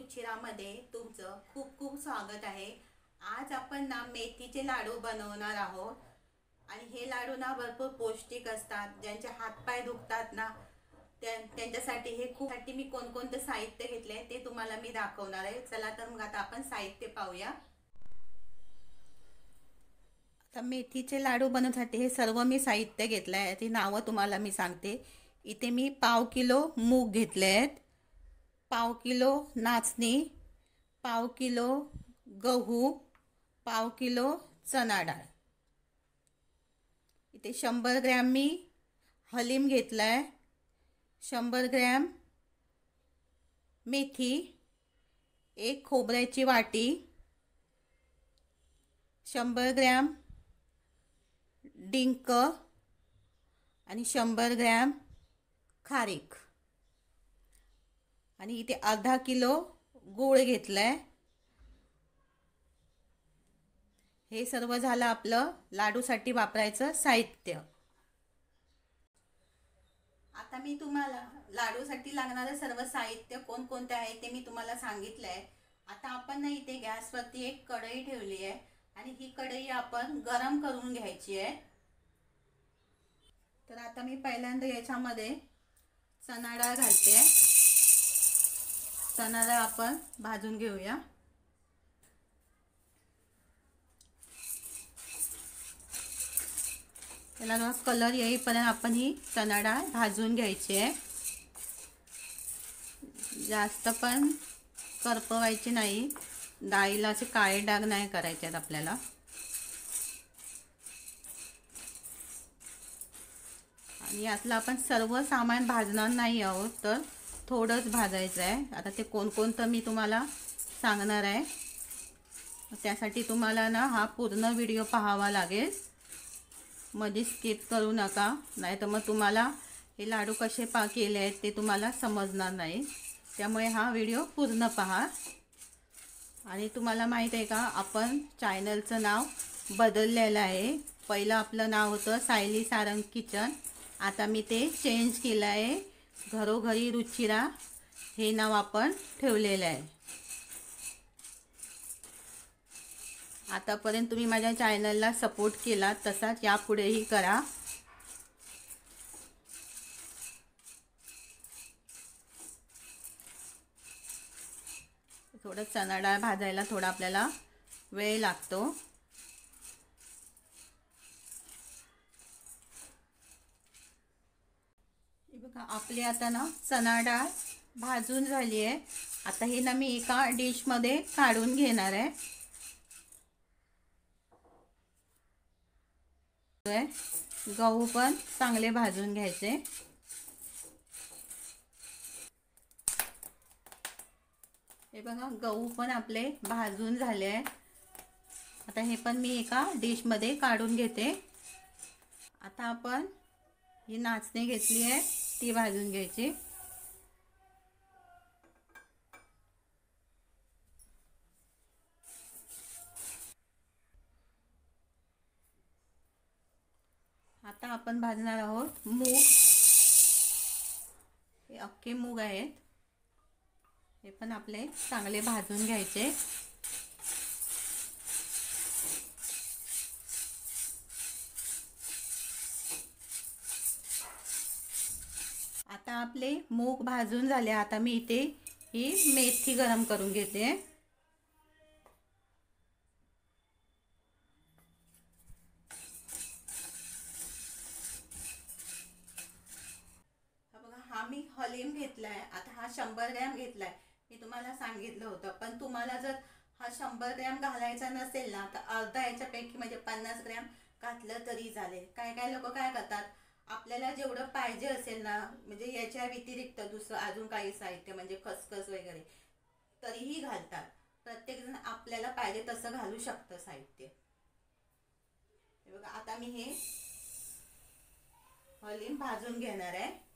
रुचिरामध्ये तुमचं खूप खूप स्वागत आहे। आज आपण ना मेथीचे लाडू बनवणार आहोत आणि हे लाडू ना भरपूर पौष्टिक असतात। ज्यांचे हातपाय दुखतात ना त्यांच्यासाठी हे खूप साठी मी कोणकोणते साहित्य घेतले ते तुम्हाला मी दाखवणार आहे। चला तर मग आता आपण साहित्य पाहूया। आता मेथीचे लाडू बनवण्यासाठी हे सर्व मी साहित्य घेतलं आहे, ती नावं तुम्हाला मी सांगते। इथे मी पाव किलो मूग घेतले आहेत, पाव किलो नाचणी, पाव किलो गहू, पाव किलो चना डाळ। इथे 100 ग्रॅम मी हलीम घेतला आहे, 100 ग्रॅम मेथी, एक खोबऱ्याची वाटी, 100 ग्रॅम डिंक आणि 100 ग्रॅम खारीक आणि इथे अर्धा किलो गूळ घेतलाय। हे सर्व झालं आपलं लाडूसाठी वापरायचं साहित्य। आता मी तुम्हाला लाडूसाठी लागणारे सर्व साहित्य कोणकोणते आहे ते मी तुम्हाला सांगितलंय। आता आपण ना इथे गॅसवरती एक कढई ठेवली आहे आणि ही कढई आपण गरम करून घ्यायची आहे। तर आता मी पहिल्यांदा याच्यामध्ये चणा डाळ घालते। चणा डाळ आपण भाजून घेऊया। त्याला ना कलर येईपर्यंत आपण ही चणा डाळ भाजून घ्यायची आहे। जास्त पण करपवायची नाही, डाळीला असे काळे डाग नाही करायचे आहेत आपल्याला। आणि यातलं आपण सर्व सामान भाजणार नाही आहोत, तर थोडंच भाजायचं आहे। आता ते कोणकोणतं मी तुम्हाला सांगणार आहे, त्यासाठी तुम्हाला ना हा पूर्ण व्हिडिओ पाहावा लागेल, मध्ये स्किप करू नका, नाही तर मग तुम्हाला हे लाडू कसे केले आहेत ते तुम्हाला समजणार नाही। त्यामुळे हा व्हिडिओ पूर्ण पहा। आणि तुम्हाला माहीत आहे का, आपण चॅनलचं नाव बदललेलं आहे। पहिलं आपलं नाव होतं सायली सारंग किचन, आता मी ते चेंज केलं आहे, घरोघरी रुचिरा हे नाव आपण ठेवलेलं आहे। आतापर्यंत तुम्ही माझ्या चॅनलला सपोर्ट केला तसाच यापुढेही करा। थोडं चणा डाळ भाजायला थोडा आपल्याला वेळ लागतो। बघा आपली आता ना चणा डाळ भाजून झाली आहे। आता हे ना मी एका डिश मध्ये काढून घेणार आहे। गहू पण चांगले भाजून घ्यायचे। हे बघा गहू पण आपले भाजून झाले आहे। आता हे पण मी एका डिश मध्ये काढून घेते। आता आपण ही नाचणी घेतली आहे, ती भाजून घ्यायची। आता आपण भाजणार आहोत मूग, हे अख्खे मूग आहेत, हे पण आपले चांगले भाजून घ्यायचे। आता आपले मूग भाजून झाले। आता मी इथे ही मेथी गरम करून घेते। हा मी हलीम घेतलाय, आता हा 100 ग्रॅम घेतलाय। मी तुम्हाला सांगितलं होतं, पण तुम्हाला जर हा 100 ग्रॅम घालायचा नसेल ना तर अर्धा याच्यापैकी म्हणजे 50 ग्रॅम घातलं तरी चालेल। काय काय लोक काय करतात, आपल्याला जेवढं पाहिजे असेल ना, म्हणजे याच्या व्यतिरिक्त दुसरं अजून काही साहित्य म्हणजे खसखस वगैरे तरीही घालतात। प्रत्येक जण आपल्याला पाहिजे तसं घालू शकतं साहित्य। हे बघा आता मी हे हलीम भाजून घेणार आहे।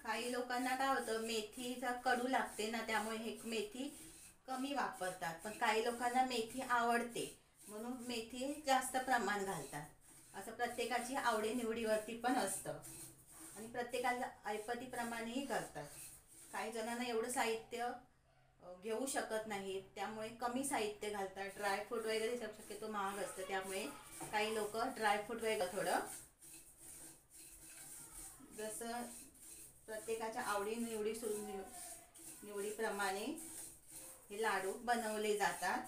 काही लोकांना काय होतं, मेथीचा कडू लागते ना, त्यामुळे हे मेथी कमी वापरतात, पण काही लोकांना मेथी आवडते म्हणून मेथी जास्त प्रमाण घालतात। असं प्रत्येकाची आवडीनिवडीवरती पण असतं आणि प्रत्येकाला ऐपतीप्रमाणेही करतात. काही जणांना एवढं साहित्य घेऊ शकत नाहीत, त्यामुळे कमी साहित्य घालतात. ड्रायफ्रूट वगैरे शक्यतो महाग असतं, त्यामुळे काही लोक ड्रायफ्रूट वगैरे थोडं जसं प्रत्येकाच्या निवडीप्रमाणे हे लाडू बनवले जातात.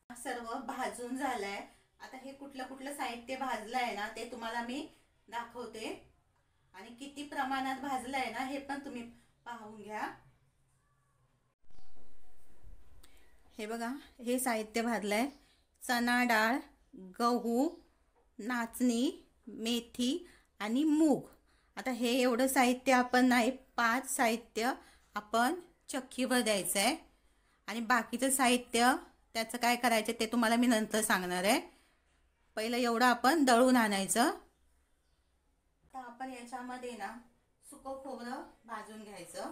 सर्व भाजून झालंय. आता हे कुठलं साहित्य भाजलंय ना ते तुम्हाला मी दाखवते आणि किती प्रमाणात भाजलंय ना हे पण तुम्ही पाहून घ्या. हे बघा, हे साहित्य भाजलंय. चणा डाळ, गहू, नाचणी, मेथी आणि मूग. आता हे एवढं साहित्य आपण नाही, 5 साहित्य आपण चक्कीवर द्यायचं आहे आणि बाकीचं साहित्य त्याचं काय करायचं ते तुम्हाला मी नंतर सांगणार आहे. पहिलं एवढं आपण दळून आणायचं. तर आपण याच्यामध्ये ना सुकं खोबरं भाजून घ्यायचं.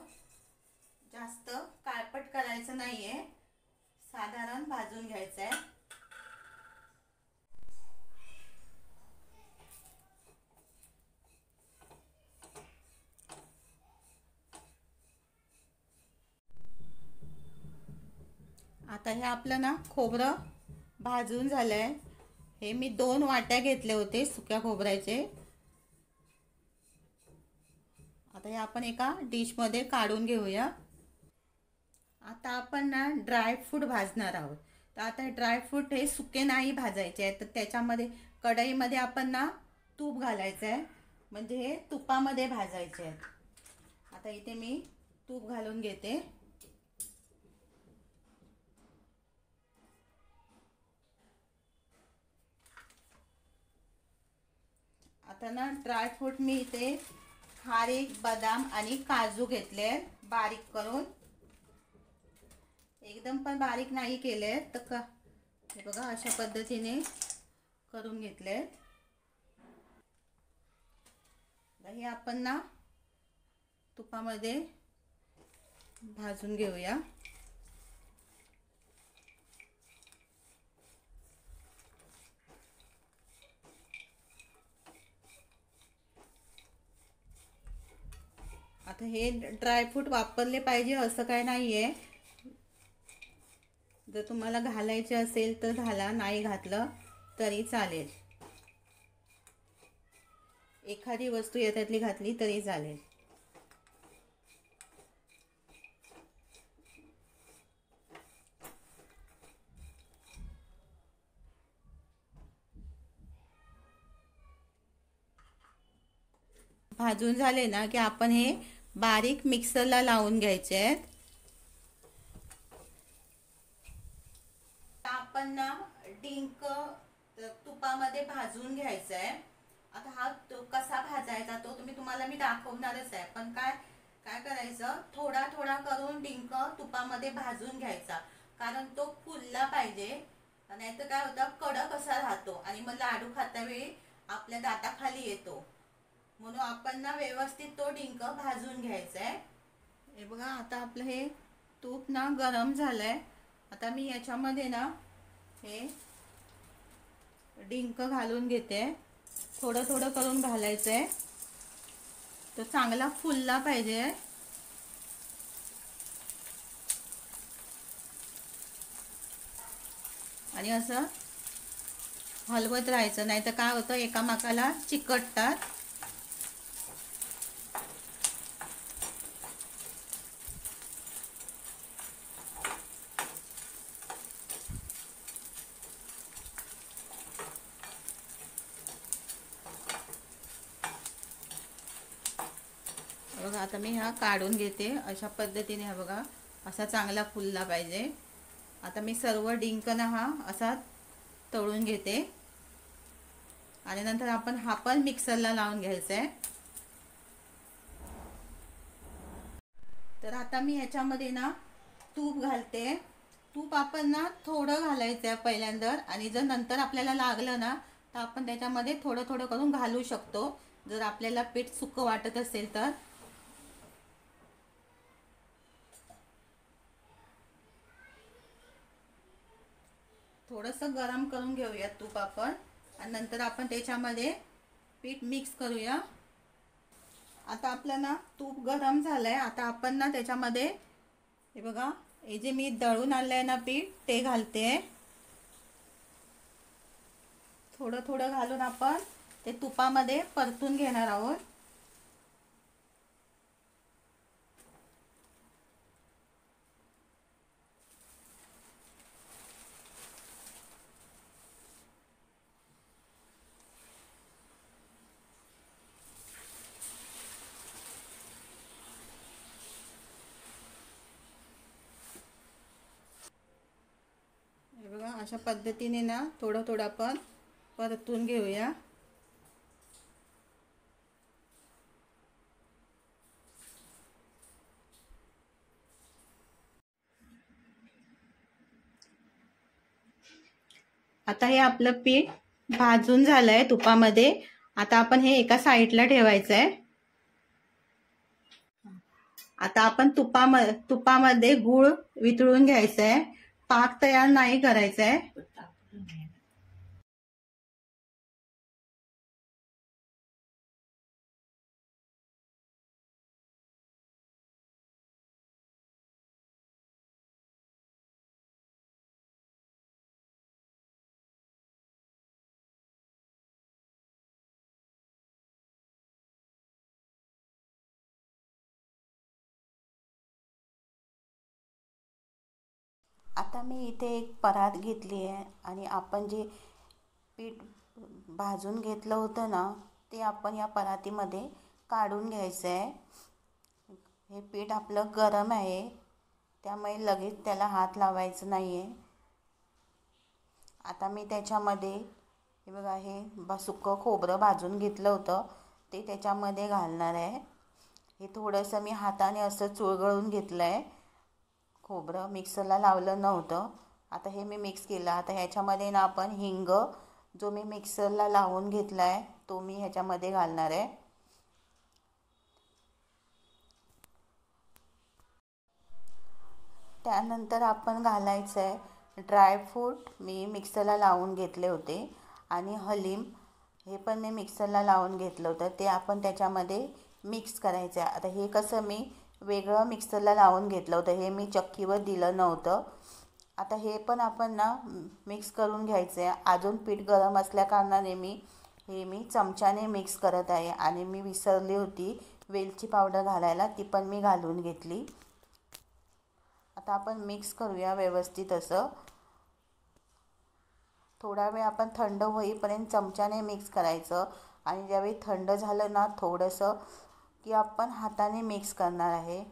जास्त काळपट करायचं नाहीये, साधारण भाजून घ्यायचं आहे. आता हे आपलं ना खोबरं भाजून झालंय. हे मी 2 वाट्या घेतले होते सुक्या खोबऱ्याचे. आता हे आपण एका डिशमध्ये काढून घेऊया. आता आपण ना ड्रायफ्रूट भाजणार आहोत. तर आता ड्रायफ्रूट हे सुके नाही भाजायचे आहेत, तर त्याच्यामध्ये कढईमध्ये आपण ना तूप घालायचं आहे, म्हणजे हे तुपामध्ये भाजायचे आहेत. आता इथे मी तूप घालून घेते. आता ना ड्रायफ्रूट मी इथे खारीक, बदाम आणि काजू घेतले बारीक करून. एकदम पण बारीक नाही केले तर हे बघा अशा पद्धतीने करून घेतले. हे आपण ना तुपामध्ये भाजून घेऊया. आता हे ड्रायफ्रूट वापरले पाहिजे असं काय नाही आहे. जर तुम्हाला घालायचे असेल तर घाला, नाही घातलं तरी चालेल. एखादी वस्तू याच्यातली घातली तरी चालेल. भाजून झाले ना की आपण हे बारीक मिक्सरला लावून घ्यायचे आहेत. आपण ना डिंक तुपामध्ये भाजून घ्यायचा आहे. आता हा कसा भाजायचा तो तुम्हाला मी दाखवणारच आहे. पण काय काय करायचं, थोडा थोडा करून डिंक तुपामध्ये भाजून घ्यायचा, कारण तो फुलला पाहिजे. नाहीतर काय होतं, कडक असा राहतो आणि मग लाडू खाता वेळी आपल्या दाताखाली येतो. म्हणून आपण ना व्यवस्थित तो डिंक भाजून घ्यायचा आहे. हे बघा, आता आपलं हे तूप ना गरम झालंय. आता मी याच्यामध्ये ना हे डिंक घालून घेते. थोडं थोडं करून घालायचं आहे, तो चांगला फुलला पाहिजे. आणि असं हलवत राहायचं, नाही तर काय होतं एकामेकाला चिकटतात. बघा, आता मी हा काढून घेते. अशा पद्धतीने हा बघा असा चांगला फुलला पाहिजे. आता मी सर्व डिंक ना हा असा तळून घेते आणि नंतर आपण हा पण मिक्सरला लावून घ्यायचा आहे. तर आता मी ह्याच्यामध्ये ना तूप घालते. तूप आपण ना थोडं घालायचं आहे पहिल्यांदा, आणि जर नंतर आपल्याला लागलं ना तर आपण त्याच्यामध्ये थोडं थोडं करून घालू शकतो, जर आपल्याला पीठ सुकं वाटत असेल तर. थोडंसं गरम करून घेऊया तूप आपण, आणि नंतर आपण त्याच्यामध्ये पीठ मिक्स करूया. आता आपलं ना तूप गरम झालंय. आता आपण ना त्याच्यामध्ये हे बघा, हे जे मी दळून आणलंय ना पीठ ते घालते. थोडं थोडं घालून आपण ते तुपामध्ये परतून घेणार आहोत. हे बघा, अशा पद्धतीने ना थोडं थोडं आपण परतून घेऊया. आता हे आपलं पीठ भाजून झालंय तुपामध्ये. आता आपण हे एका साईडला ठेवायचं आहे. आता आपण तुपामध्ये गूळ वितळून घ्यायचा आहे. पाक तयार नाही करायचा आहे. आता मी इथे एक परात घेतली आहे आणि आपण जे पीठ भाजून घेतलं होतं ना ते आपण या परातीमध्ये काढून घ्यायचं आहे. हे पीठ आपलं गरम आहे, त्यामुळे लगेच त्याला हात लावायचं नाही आहे. आता मी त्याच्यामध्ये हे बघा, हे सुकं खोबरं भाजून घेतलं होतं ते त्याच्यामध्ये घालणार आहे. हे थोडंसं मी हाताने असं चुळगळून घेतलं आहे. खोबरं मिक्सरला लावलं नव्हतं. आता हे मी मिक्स केलं. आता ह्याच्यामध्ये ना आपण हिंग जो मी मिक्सरला लावून घेतला आहे तो मी ह्याच्यामध्ये घालणार आहे. त्यानंतर आपण घालायचं आहे ड्रायफ्रूट, मी मिक्सरला लावून घेतले होते, आणि हलीम हे पण मी मिक्सरला लावून घेतलं होतं, ते आपण त्याच्यामध्ये मिक्स करायचं आहे. आता हे कसं मी वेगळं मिक्सरला लावून घेतलं होतं, हे मी चक्कीवर दिलं नव्हतं. आता हे पण आपण ना मिक्स करून घ्यायचं आहे. अजून पीठ गरम असल्याकारणाने मी चमच्याने मिक्स करत आहे. आणि मी विसरली होती वेलची पावडर घालायला, ती पण मी घालून घेतली. आता आपण मिक्स करूया व्यवस्थित असं. थोडा वेळ आपण थंड होईपर्यंत चमच्याने मिक्स करायचं, आणि ज्यावेळी थंड झालं ना थोडंसं की आपण हाताने मिक्स करणार आहे.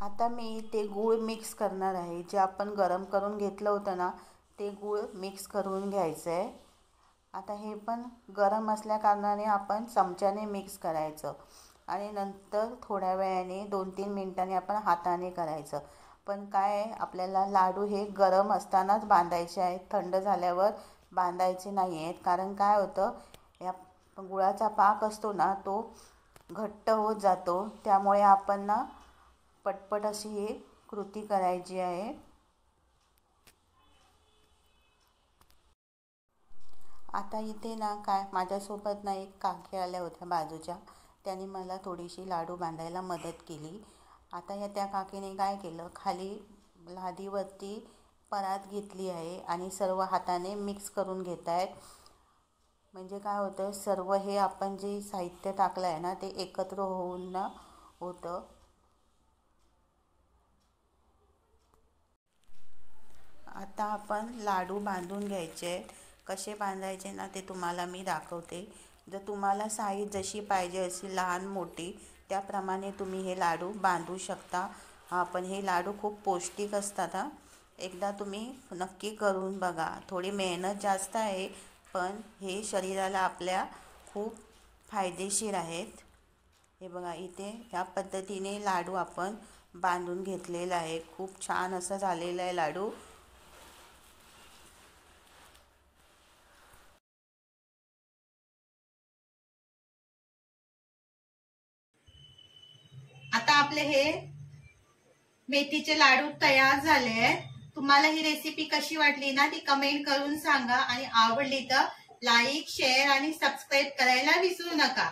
आता मी ते गूळ मिक्स करणार आहे. जे आपण गरम करून घेतलं होतं ना ते गूळ मिक्स करून घ्यायचं आहे. आता हे पण गरम असल्याकारणाने आपण चमच्याने मिक्स करायचं, आणि नंतर थोड्या वेळाने 2-3 मिनिटांनी आपण हाताने करायचं. पण काय आहे, आपल्याला लाडू हे गरम असतानाच बांधायचे आहेत, थंड झाल्यावर बांधायचे नाही आहेत. कारण काय होतं, या गुळाचा पाक असतो ना तो घट्ट होत जातो. त्यामुळे आपण ना पटपट अशी ही कृती करायची आहे. आता इथे ना काय माझ्यासोबत ना एक काकी आल्या होत्या बाजूच्या, त्यांनी मला थोडीशी लाडू बांधायला मदत केली. आता त्या काकीने काय केलं, खाली लादीवरती परात घेतली आहे आणि सर्व हाताने मिक्स करून घेत आहेत. म्हणजे काय होतं, सर्व हे आपण जे साहित्य टाकलं आहे ना ते एकत्र होऊन ना होतं. आता आपण लाडू बांधून घ्यायचे. कसे बांधायचे ना ते तुम्हाला मी दाखवते. जर तुम्हाला साईज जशी पाहिजे अशी लहान मोठी त्याप्रमाणे तुम्ही हे लाडू बांधू शकता. हा पण हे लाडू खूप पौष्टिक असतात हा. एकदा तुम्ही नक्की करून बघा. थोडी मेहनत जास्त आहे पण हे शरीराला आपल्या खूप फायदेशीर आहेत. हे बघा इथे या पद्धतीने लाडू आपण बांधून घेतलेला आहे. खूप छान असं झालेलं आहे लाडू. आता आपले हे मेथीचे लाडू तयार झाले आहेत. तुम्हाला ही रेसिपी कशी वाटली ना ती कमेंट करून सांगा आणि आवडली तर लाईक शेअर आणि सबस्क्राईब करायला विसरू नका.